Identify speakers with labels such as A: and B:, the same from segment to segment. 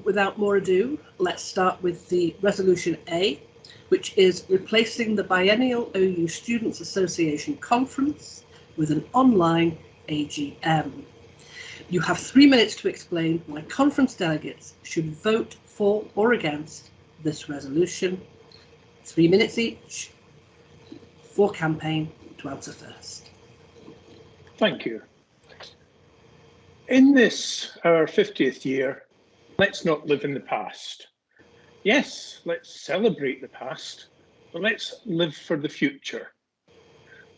A: Without more ado, let's start with the Resolution A, which is replacing the biennial OU Students Association Conference with an online AGM. You have 3 minutes to explain why conference delegates should vote for or against this resolution. 3 minutes each. For campaign to answer first.
B: Thank you. In this, our 50th year, let's not live in the past. Yes, let's celebrate the past, but let's live for the future.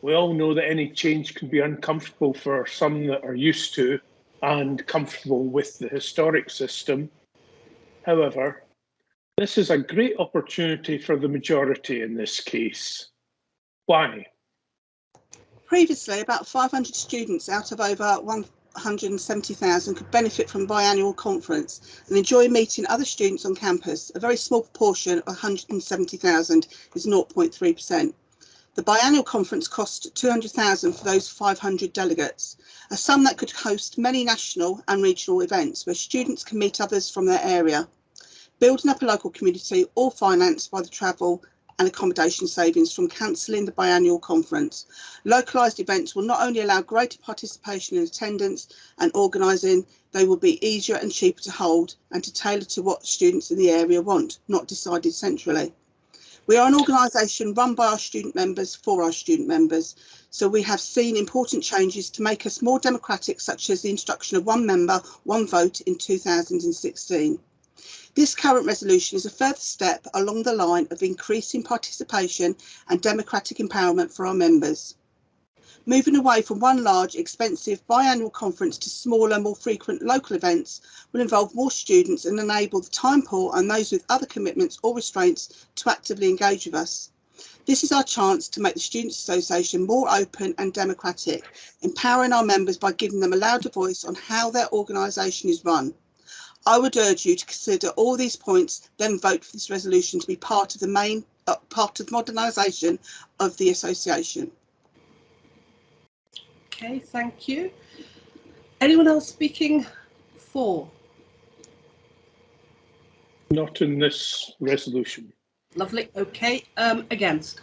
B: We all know that any change can be uncomfortable for some that are used to and comfortable with the historic system. However, this is a great opportunity for the majority in this case. Why?
C: Previously, about 500 students out of over 170,000 could benefit from biannual conference and enjoy meeting other students on campus. A very small proportion of 170,000 is 0.3%. The biannual conference cost $200,000 for those 500 delegates, a sum that could host many national and regional events where students can meet others from their area, building up a local community, all financed by the travel and accommodation savings from cancelling the biannual conference. Localised events will not only allow greater participation in attendance and organising, they will be easier and cheaper to hold and to tailor to what students in the area want, not decided centrally. We are an organisation run by our student members for our student members, so we have seen important changes to make us more democratic, such as the introduction of one member, one vote in 2016. This current resolution is a further step along the line of increasing participation and democratic empowerment for our members. Moving away from one large, expensive biannual conference to smaller, more frequent local events will involve more students and enable the time poor and those with other commitments or restraints to actively engage with us. This is our chance to make the Students' Association more open and democratic, empowering our members by giving them a louder voice on how their organisation is run. I would urge you to consider all these points, then vote for this resolution to be part of the modernisation of the association.
A: Okay, thank you. Anyone else speaking for?
B: Not in this resolution.
A: Lovely. Okay, against?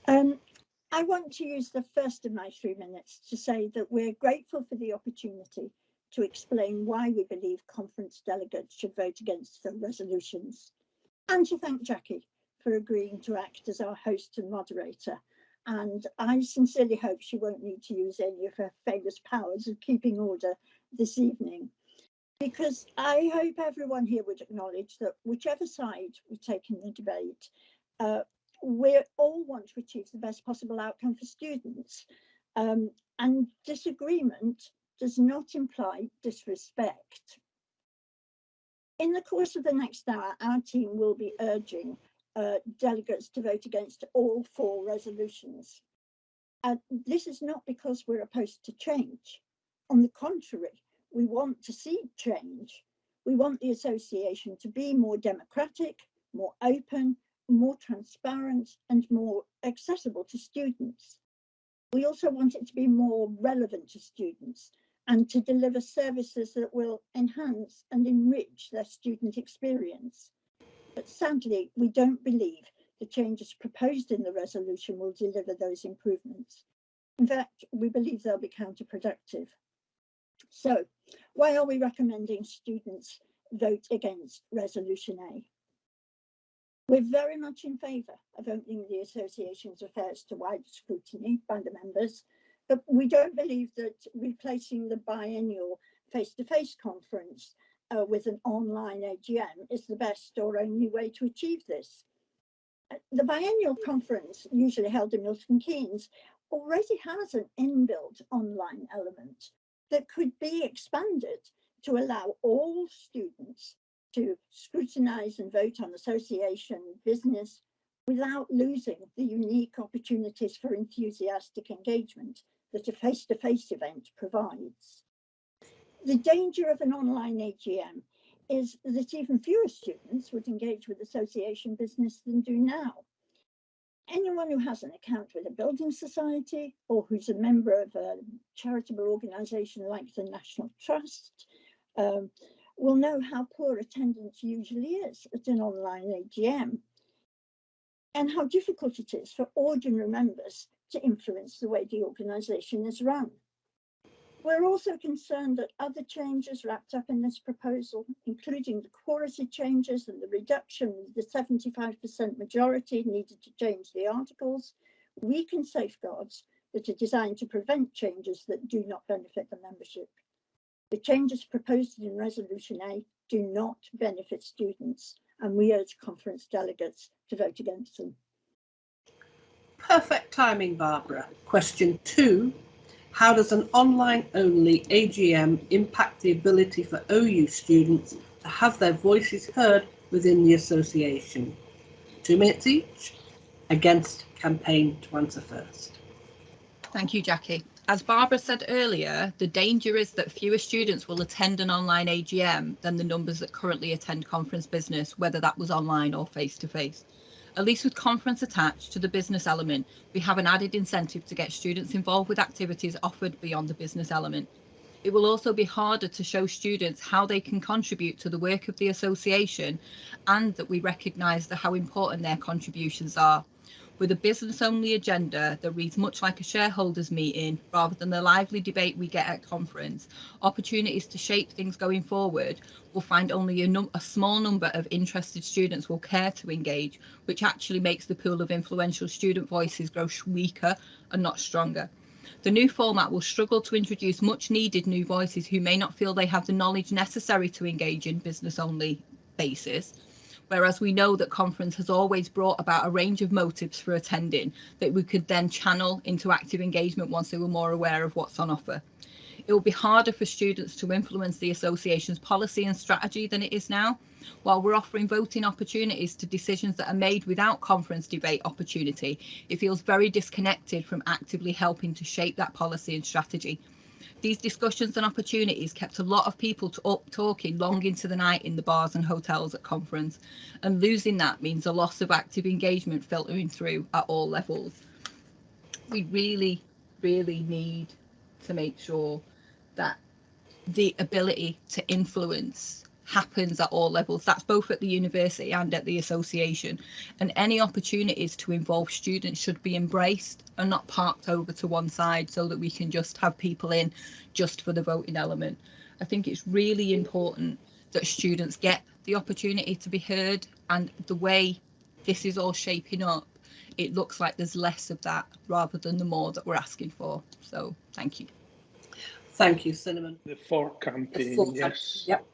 D: I want to use the first of my 3 minutes to say that we're grateful for the opportunity to explain why we believe conference delegates should vote against the resolutions, and to thank Jackie for agreeing to act as our host and moderator. And I sincerely hope she won't need to use any of her famous powers of keeping order this evening, because I hope everyone here would acknowledge that whichever side we take in the debate, we all want to achieve the best possible outcome for students, and disagreement does not imply disrespect. In the course of the next hour, our team will be urging delegates to vote against all 4 resolutions. This is not because we're opposed to change. On the contrary, we want to see change. We want the association to be more democratic, more open, more transparent, and more accessible to students. We also want it to be more relevant to students and to deliver services that will enhance and enrich their student experience. But sadly, we don't believe the changes proposed in the resolution will deliver those improvements. In fact, we believe they'll be counterproductive. So, why are we recommending students vote against Resolution A? We're very much in favour of opening the association's affairs to wider scrutiny by the members, but we don't believe that replacing the biennial face-to-face conference with an online AGM is the best or only way to achieve this. The biennial conference, usually held in Milton Keynes, already has an inbuilt online element that could be expanded to allow all students to scrutinise and vote on association business without losing the unique opportunities for enthusiastic engagement that a face-to-face event provides. The danger of an online AGM is that even fewer students would engage with association business than do now. anyone who has an account with a building society or who's a member of a charitable organisation like the National Trust will know how poor attendance usually is at an online AGM and how difficult it is for ordinary members to influence the way the organisation is run. We're also concerned that other changes wrapped up in this proposal, including the quality changes and the reduction of the 75% majority needed to change the articles, weaken safeguards that are designed to prevent changes that do not benefit the membership. The changes proposed in Resolution A do not benefit students, and we urge conference delegates to vote against them.
A: Perfect timing, Barbara. Question 2. How does an online-only AGM impact the ability for OU students to have their voices heard within the association? 2 minutes each. Against campaign to answer first.
E: Thank you, Jackie. As Barbara said earlier, the danger is that fewer students will attend an online AGM than the numbers that currently attend conference business, whether that was online or face-to-face. At least with conference attached to the business element, we have an added incentive to get students involved with activities offered beyond the business element. It will also be harder to show students how they can contribute to the work of the association, and that we recognise how important their contributions are. With a business-only agenda that reads much like a shareholders meeting rather than the lively debate we get at conference, opportunities to shape things going forward will find only a small number of interested students will care to engage, which actually makes the pool of influential student voices grow weaker and not stronger. The new format will struggle to introduce much needed new voices who may not feel they have the knowledge necessary to engage in business-only basis. Whereas we know that conference has always brought about a range of motives for attending that we could then channel into active engagement once they were more aware of what's on offer. It will be harder for students to influence the association's policy and strategy than it is now. While we're offering voting opportunities to decisions that are made without conference debate opportunity, it feels very disconnected from actively helping to shape that policy and strategy. These discussions and opportunities kept a lot of people talking long into the night in the bars and hotels at conference, and losing that means a loss of active engagement filtering through at all levels. We really, really need to make sure that the ability to influence happens at all levels. That's both at the university and at the association, and any opportunities to involve students should be embraced and not parked over to one side so that we can just have people in just for the voting element. I think it's really important that students get the opportunity to be heard, and the way this is all shaping up, it looks like there's less of that rather than the more that we're asking for. So thank you.
A: Thank you, Cinnamon.
B: The For campaign, yes.
A: Yep.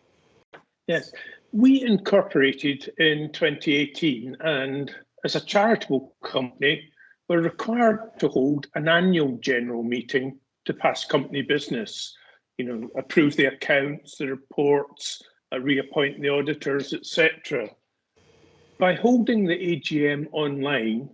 B: Yes, we incorporated in 2018, and as a charitable company, we're required to hold an annual general meeting to pass company business, approve the accounts, the reports, reappoint the auditors, etc. By holding the AGM online,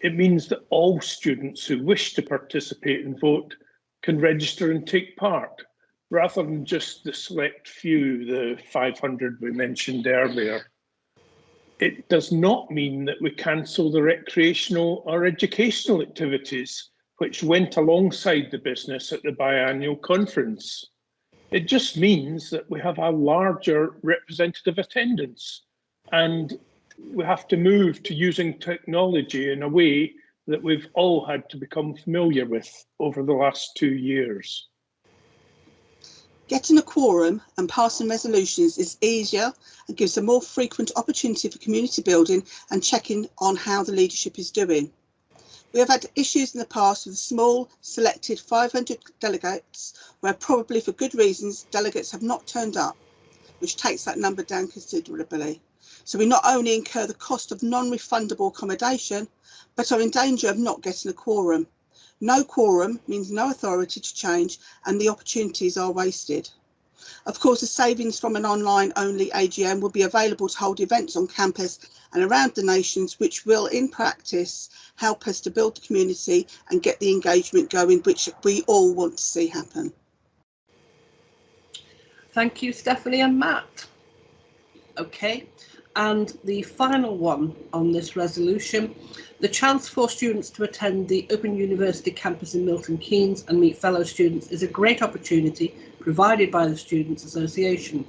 B: it means that all students who wish to participate and vote can register and take part, rather than just the select few, the 500 we mentioned earlier. It does not mean that we cancel the recreational or educational activities which went alongside the business at the biannual conference. It just means that we have a larger representative attendance, and we have to move to using technology in a way that we've all had to become familiar with over the last 2 years.
C: Getting a quorum and passing resolutions is easier and gives a more frequent opportunity for community building and checking on how the leadership is doing. We have had issues in the past with small, selected 500 delegates where, probably for good reasons, delegates have not turned up, which takes that number down considerably. So we not only incur the cost of non-refundable accommodation, but are in danger of not getting a quorum. No quorum means no authority to change, and the opportunities are wasted. Of course, the savings from an online-only AGM will be available to hold events on campus and around the nations, which will, in practice, help us to build the community and get the engagement going, which we all want to see happen.
A: Thank you, Stephanie and Matt. Okay, And the final one on this resolution, the chance for students to attend the Open University campus in Milton Keynes and meet fellow students is a great opportunity provided by the Students' Association.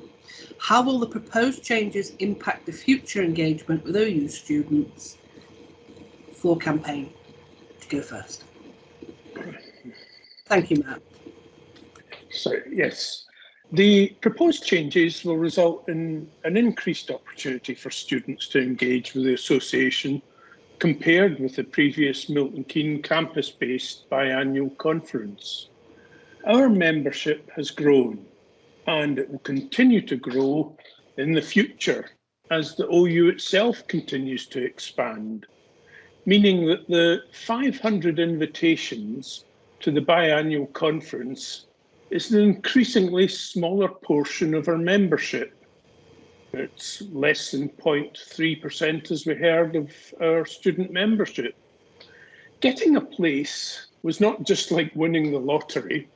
A: How will the proposed changes impact the future engagement with OU students? For campaign to go first. Thank you, Matt.
B: So, yes, the proposed changes will result in an increased opportunity for students to engage with the association compared with the previous Milton Keynes campus-based biannual conference. Our membership has grown and it will continue to grow in the future as the OU itself continues to expand, meaning that the 500 invitations to the biannual conference is an increasingly smaller portion of our membership. It's less than 0.3%, as we heard, of our student membership. Getting a place was not just like winning the lottery,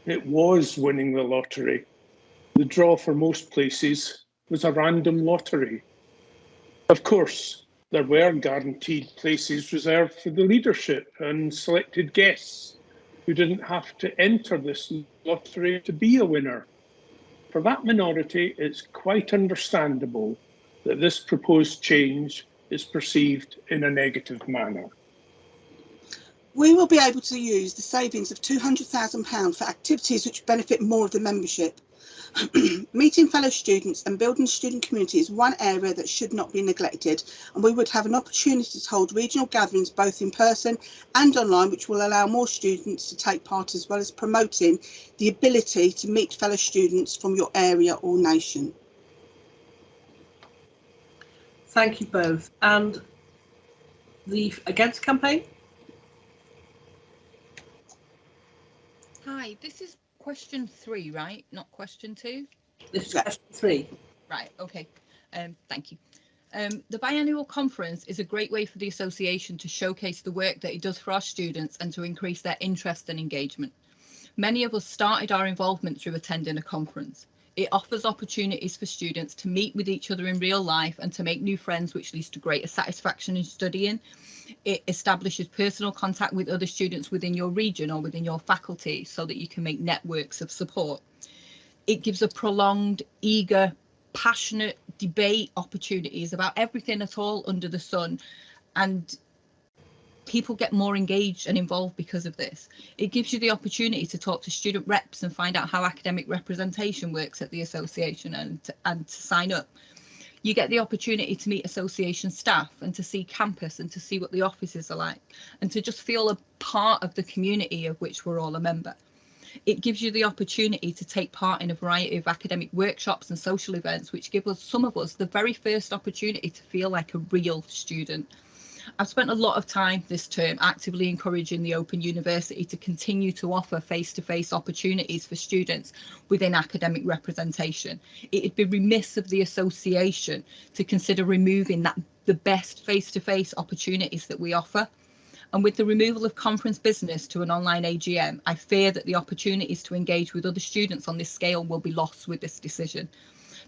B: it was winning the lottery. The draw for most places was a random lottery. Of course, there were guaranteed places reserved for the leadership and selected guests who didn't have to enter this lottery to be a winner. For that minority, it's quite understandable that this proposed change is perceived in a negative manner.
C: We will be able to use the savings of £200,000 for activities which benefit more of the membership. Meeting fellow students and building student community is one area that should not be neglected, and we would have an opportunity to hold regional gatherings both in person and online, which will allow more students to take part, as well as promoting the ability to meet fellow students from your area or nation.
A: Thank you both. And the against campaign?
E: Hi, this is question 3, right? Not question 2?
A: This is question 3.
E: Right, okay. Thank you. The biannual conference is a great way for the association to showcase the work that it does for our students and to increase their interest and engagement. Many of us started our involvement through attending a conference. It offers opportunities for students to meet with each other in real life and to make new friends, which leads to greater satisfaction in studying. It establishes personal contact with other students within your region or within your faculty so that you can make networks of support. It gives a prolonged, eager, passionate debate opportunities about everything at all under the sun, and people get more engaged and involved because of this. It gives you the opportunity to talk to student reps and find out how academic representation works at the association and to sign up. You get the opportunity to meet association staff and to see campus and to see what the offices are like and to just feel a part of the community of which we're all a member. It gives you the opportunity to take part in a variety of academic workshops and social events, which give us, some of us, the very first opportunity to feel like a real student. I've spent a lot of time this term actively encouraging the Open University to continue to offer face-to-face opportunities for students within academic representation. It'd be remiss of the association to consider removing the best face-to-face opportunities that we offer. And with the removal of conference business to an online AGM, I fear that the opportunities to engage with other students on this scale will be lost with this decision.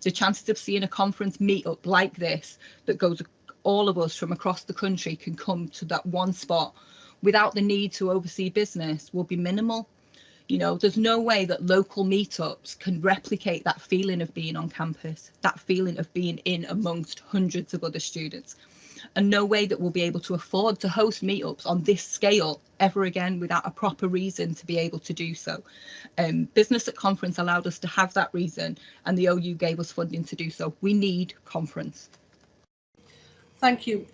E: The chances of seeing a conference meetup like this that goes all of us from across the country can come to that one spot without the need to oversee business will be minimal. You know, there's no way that local meetups can replicate that feeling of being on campus, that feeling of being in amongst hundreds of other students, and no way that we'll be able to afford to host meetups on this scale ever again without a proper reason to be able to do so. Business at Conference allowed us to have that reason, and the OU gave us funding to do so. We need conference.
A: Thank you.